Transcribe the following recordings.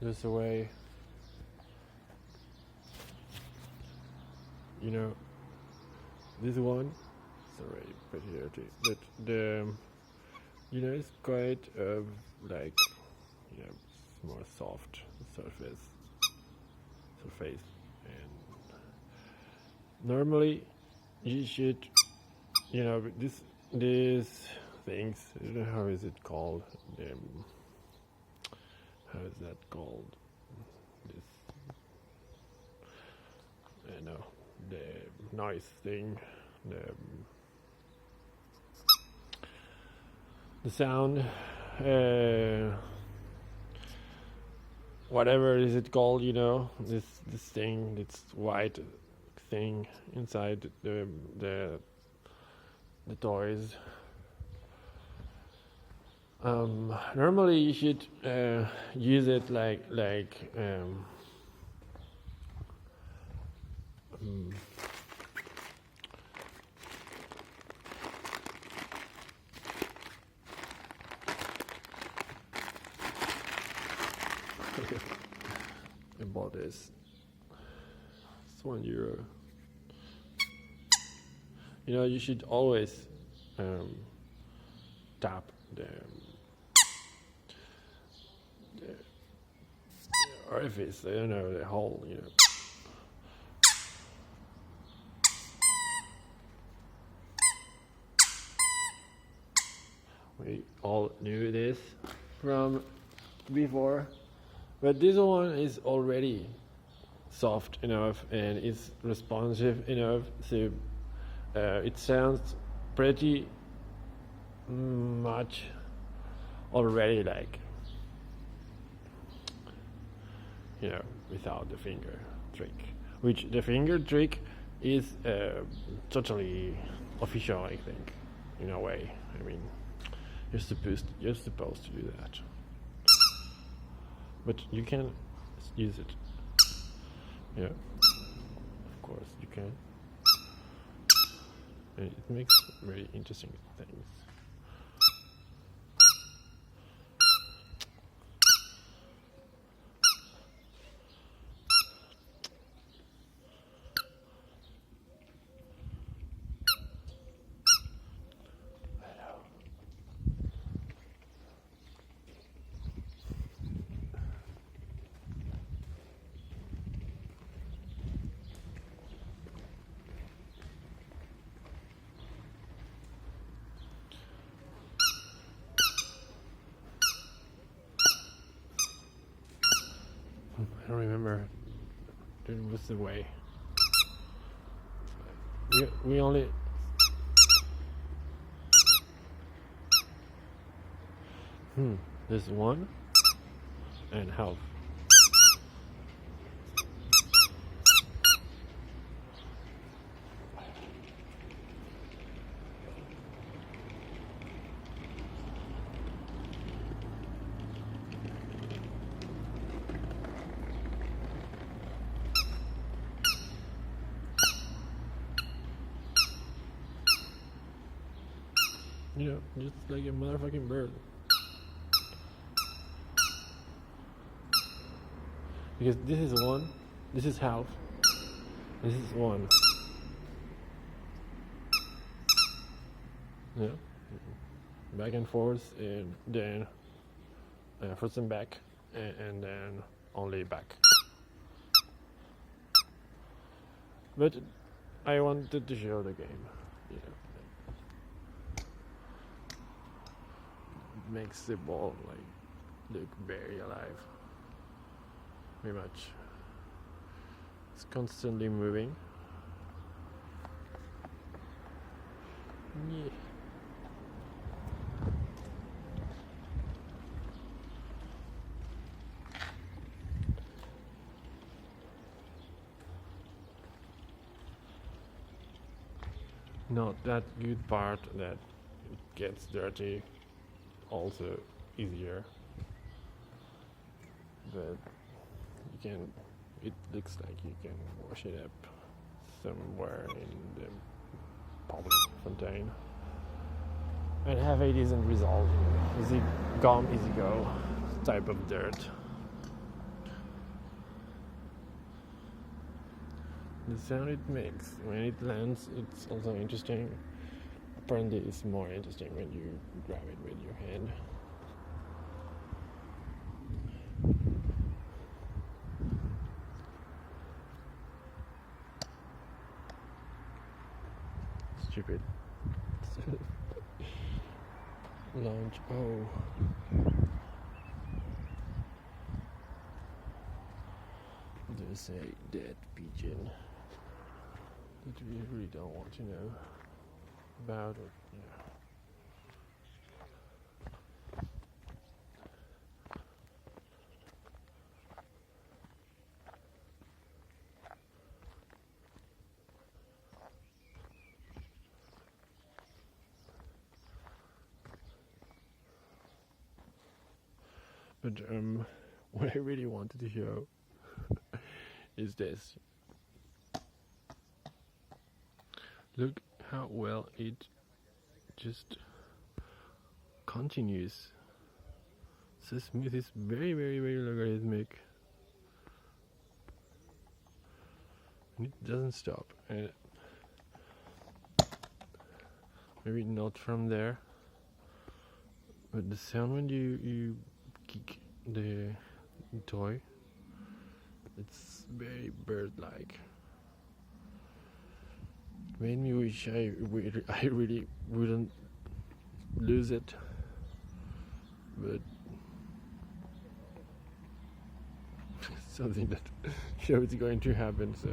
There's a way, you know, this one, sorry, pretty dirty, but it's quite like, more soft surface, and normally you should, these things, how is it called? How is that called? This, the noise thing, the sound, whatever is it called? This thing, this white thing inside the toys. Normally you should use it like I bought this. It's €1. You should always tap the orifice, I don't know, the hole, We all knew this from before, but this one is already soft enough and it's responsive enough, so it sounds pretty much already like, without the finger trick, which the finger trick is totally official, I think, in a way. I mean, you're supposed to do that, but you can use it. Yeah, of course you can, and it makes very interesting things. I don't remember. There was the way. We only. There's one and half. Just like a motherfucking bird. Because this is one, this is half, this is one. Yeah. Back and forth, and then first and back, and then only back. But I wanted to show the game. It makes the ball look very alive. Very much. It's constantly moving. Yeah. Not that good part that it gets dirty, also easier, but it looks like you can wash it up somewhere in the public fontaine and have a decent result. Easy come, easy go type of dirt. the sound it makes when it lands, it's also interesting. Apparently it's more interesting when you grab it with your hand. Stupid. Launch. Oh. There's a dead pigeon that we really don't want to know about. Or, yeah. But what I really wanted to show is this. Look how well it just continues. So smooth, it's very, very, very logarithmic. And it doesn't stop. And maybe not from there. But the sound when you kick the toy, it's very bird-like. Made me wish I really wouldn't lose it, but something that shows it's going to happen. So.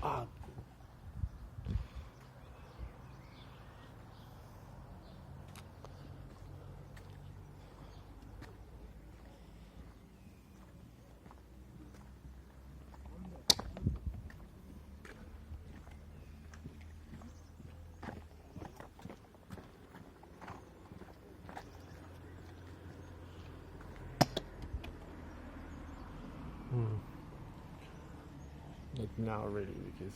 Ah. Not now really, because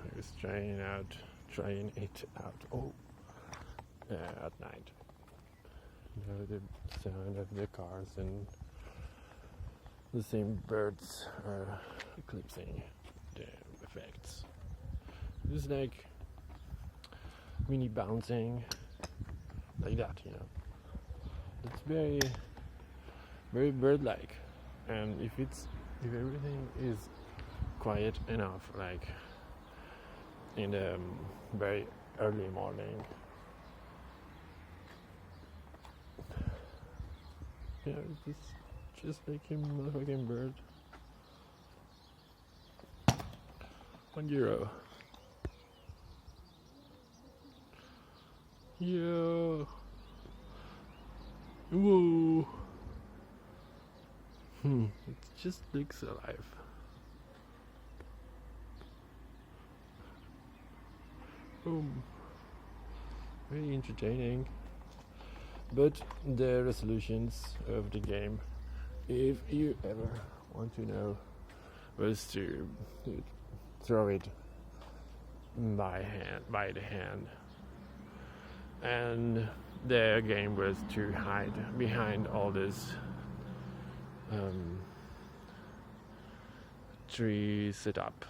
I was trying it out. Oh, at night. You know, the sound of the cars and the same birds are eclipsing the effects. It's like mini bouncing, like that, you know. It's very, very bird-like, and if everything is quiet enough, like in the very early morning, yeah, it's just like a motherfucking bird. €1. Yo. Whoa. It just looks alive. Boom. Very entertaining. But the resolutions of the game, if you ever want to know, was to throw it by the hand. And the game was to hide behind all this tree setup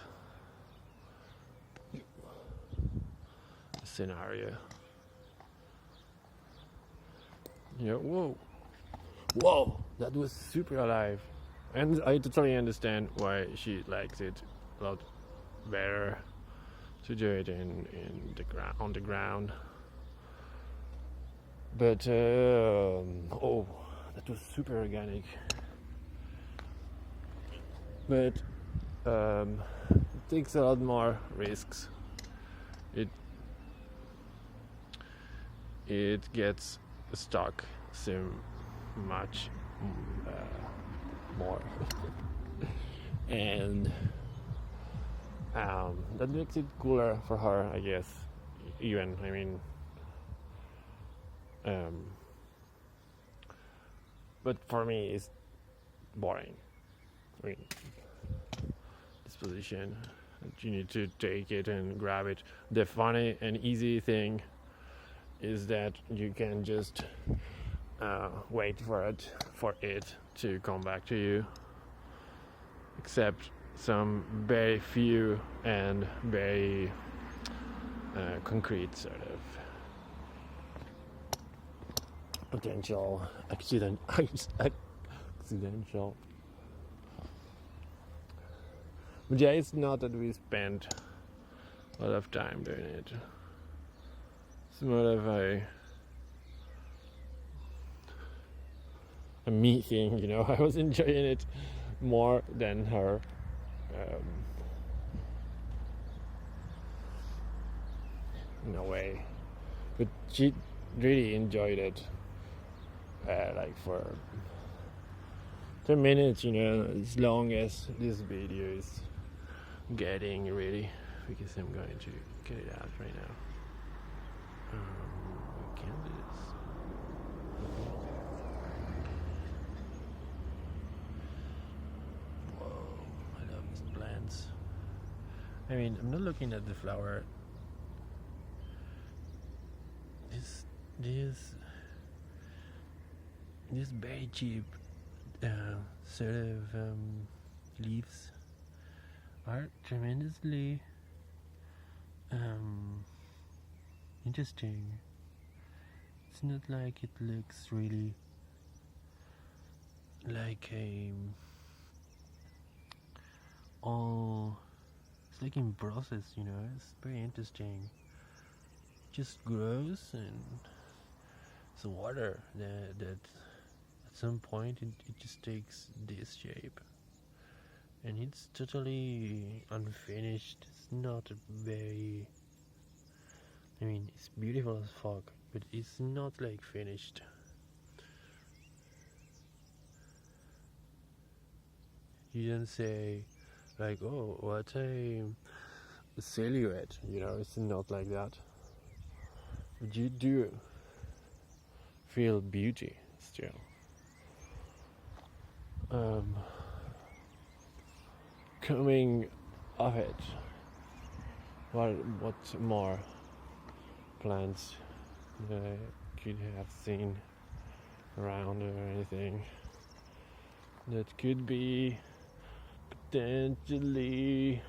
scenario. Yeah, whoa, that was super alive, and I totally understand why she likes it a lot. better to do it in the ground, on the ground. But oh, that was super organic. But it takes a lot more risks. It gets stuck so much more, and that makes it cooler for her, I guess. Even, I mean, but for me, it's boring. I mean, this position, you need to take it and grab it. The funny and easy thing is that you can just wait for it to come back to you, except some very few and very concrete sort of potential accidental. But yeah, it's not that we spend a lot of time doing it. It's more of a me thing, you know. I was enjoying it more than her. In a way, but she really enjoyed it. Like for 10 minutes, you know, as long as this video is getting ready, because I'm going to get it out right now. We can do this. Whoa, I love these plants. I mean, I'm not looking at the flower. This very cheap sort of leaves are tremendously interesting. It's not like it looks really like it's like in process, you know. It's very interesting. It just grows, and it's water that at some point it just takes this shape, and it's totally unfinished. It's not a very, I mean, it's beautiful as fuck, but it's not like finished. You don't say like, oh, what a silhouette, you know. It's not like that, but you do feel beauty still. Coming of it, what more plants that I could have seen around or anything that could be potentially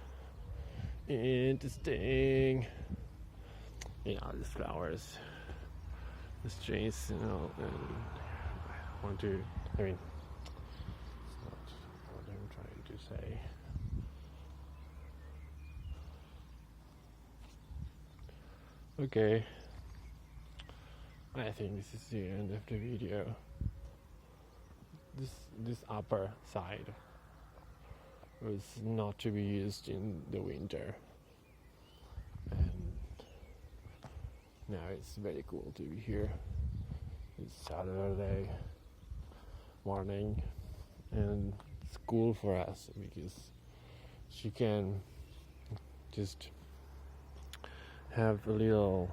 interesting? You know, these flowers, these trees, you know, and I want to, I mean, it's not what I'm trying to say. Okay, I think this is the end of the video. This upper side was not to be used in the winter, and now it's very cool to be here. It's Saturday morning, and it's cool for us because she can just have a little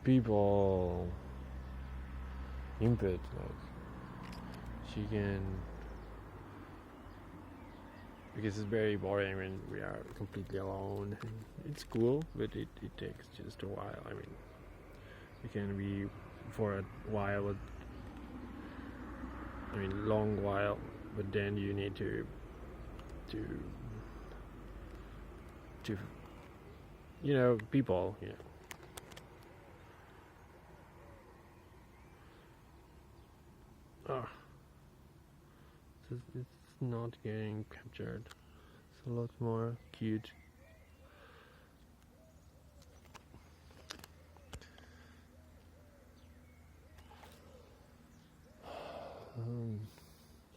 people input. Like, she can, because it's very boring when we are completely alone. It's cool, but it takes just a while. I mean, it can be for a while, but I mean, long while, but then you need to you know, people, you know. Oh, it's not getting captured. It's a lot more cute.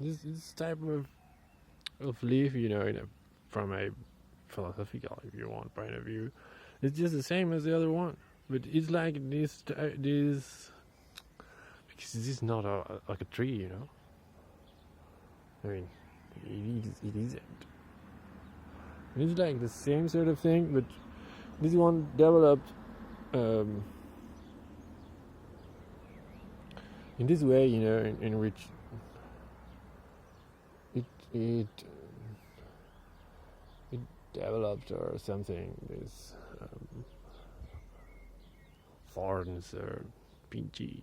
This type of leaf, from a philosophical, if you want, point of view, it's just the same as the other one. But it's like this because this is not like a tree, I mean, it isn't. It's like the same sort of thing, but this one developed in this way, in which it developed or something. This thorns or pinchy,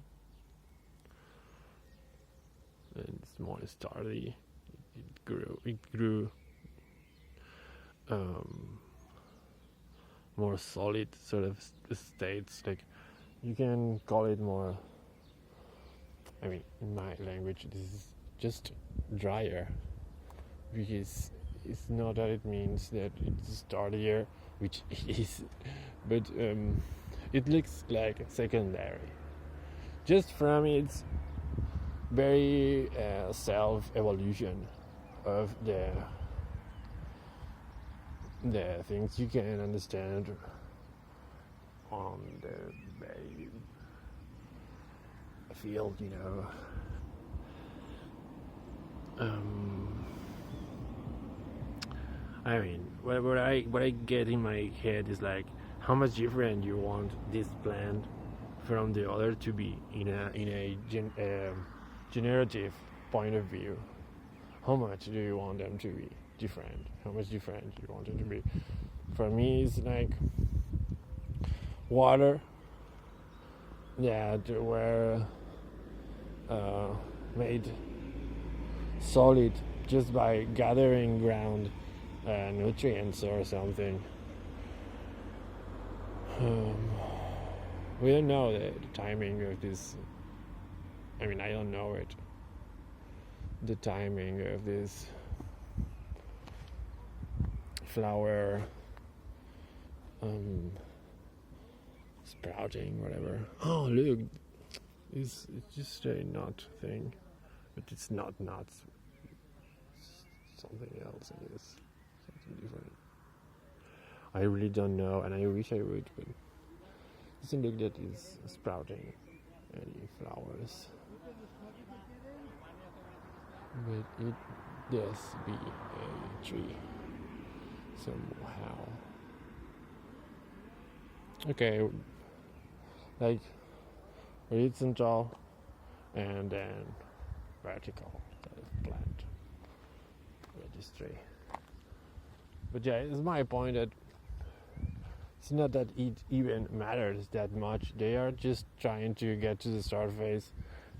and it's more sturdy. It grew more solid sort of states. Like, you can call it more. I mean, in my language, this is just drier, because it's not that it means that it's sturdier, which it is, but it looks like secondary, just from its very self-evolution of the things you can understand on the very field, I mean, what I get in my head is like, how much different you want this plant from the other to be in a generative point of view. How much do you want them to be different? How much different do you want them to be? For me, it's like water that were made solid just by gathering ground nutrients or something. We don't know the timing of this. I mean, I don't know it. The timing of this flower sprouting, whatever. Oh, look, it's just a nut thing, but it's not nuts. It's something else. It is something different. I really don't know, and I wish I would, but it doesn't look that it's sprouting any flowers. But it does be a tree somehow. Okay, like horizontal and then vertical sort of plant registry. But yeah, it's my point that it's not that it even matters that much. They are just trying to get to the surface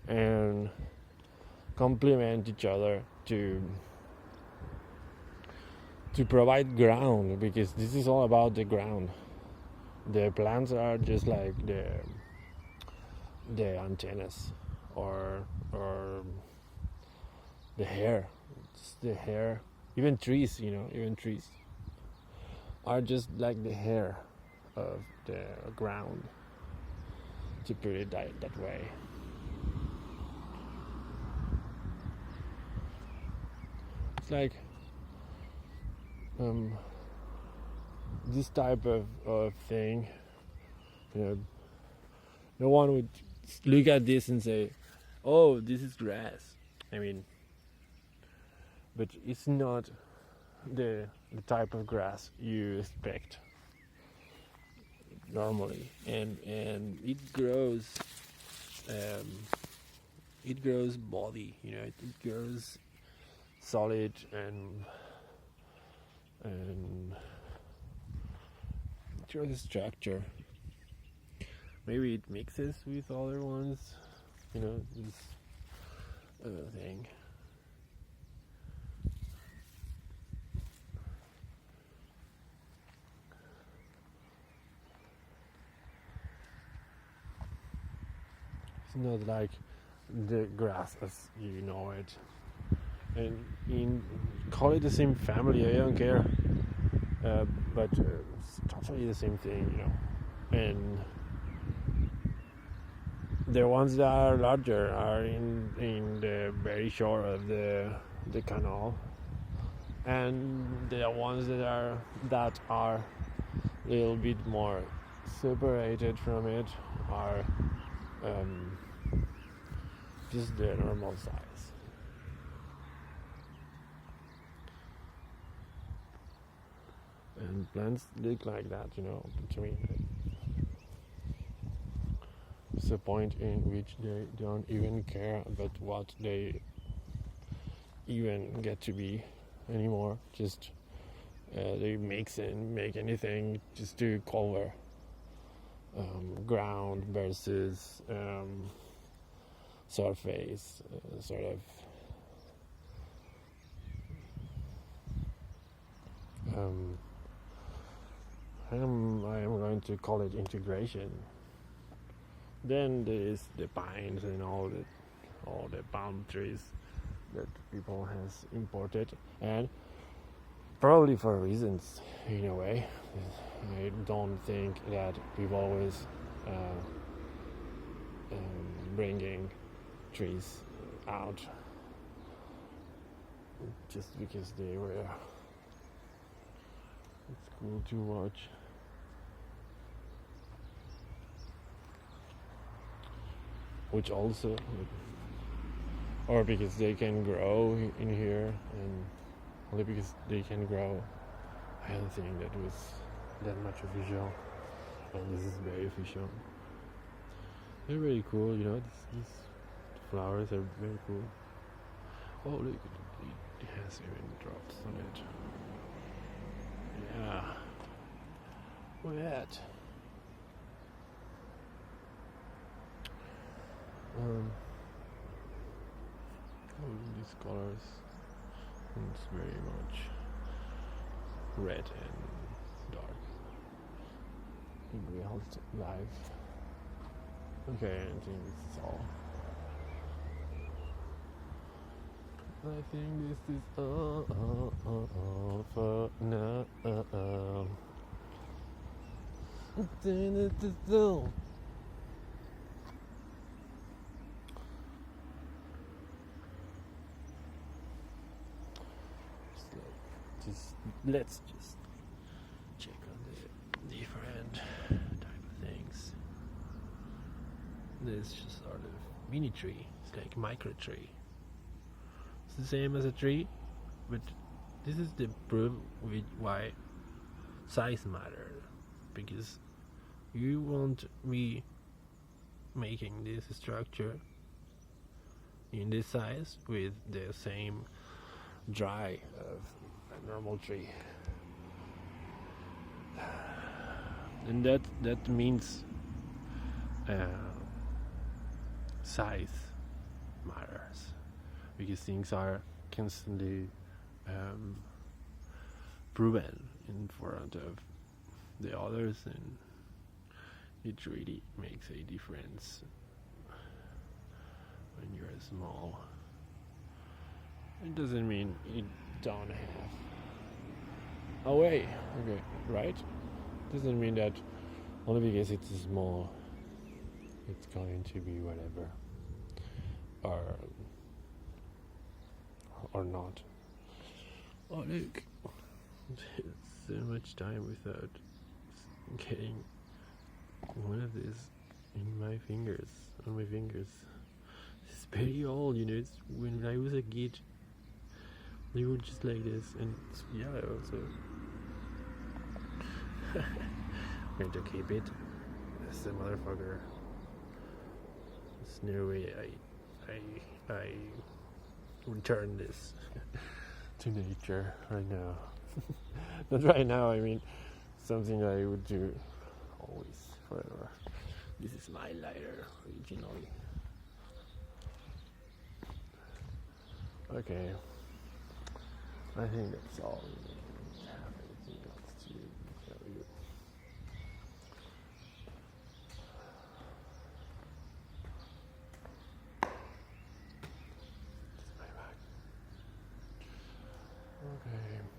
and complement each other to provide ground, because this is all about the ground. The plants are just like the antennas or the hair. It's the hair. Even trees, even trees are just like the hair of the ground, to put it that way. It's like this type of thing, no one would look at this and say, oh, this is grass. I mean, but it's not the type of grass you expect normally, and it grows body, it grows solid and it grows structure. Maybe it mixes with other ones, this thing. It's not like the grass as you know it, and call it the same family. I don't care, but it's totally the same thing, and the ones that are larger are in the very shore of the canal, and the ones that are a little bit more separated from it are just the normal size. And plants look like that, to me. It's a point in which they don't even care about what they even get to be anymore. Just they make anything just to cover ground versus surface, sort of I am going to call it integration. Then there is the pines and all the palm trees that people has imported, and probably for reasons in a way. I don't think that people always bringing trees out just because they were. It's cool to watch. Which also, or because they can grow in here, and only because they can grow, I don't think that was that much official, and this is very official. They're very cool, these flowers are very cool. Oh look, it has even drops on it. Yeah, look at that. These colors, it's very much red and dark in real life. Okay, I think this is all. I think this is all for now. Let's just check on the different type of things. This just sort of mini tree. It's like micro tree. It's the same as a tree, but this is the proof with why size matters. Because you won't be making this structure in this size with the same dry of a normal tree, and that means size matters, because things are constantly proven in front of the others, and it really makes a difference when you're small. It doesn't mean you don't have a way, okay, right? Doesn't mean that only because it's small it's going to be whatever, or not. Oh look, so much time without getting one of these on my fingers. It's very old, it's when I was a kid. They were just like this, and it's yellow, so I'm going to keep it. That's the motherfucker. There's no way I return this to nature right now. Not right now, I mean something I would do always, forever. This is my lighter, originally. Okay. I think that's all. I don't have anything else to tell you. Okay.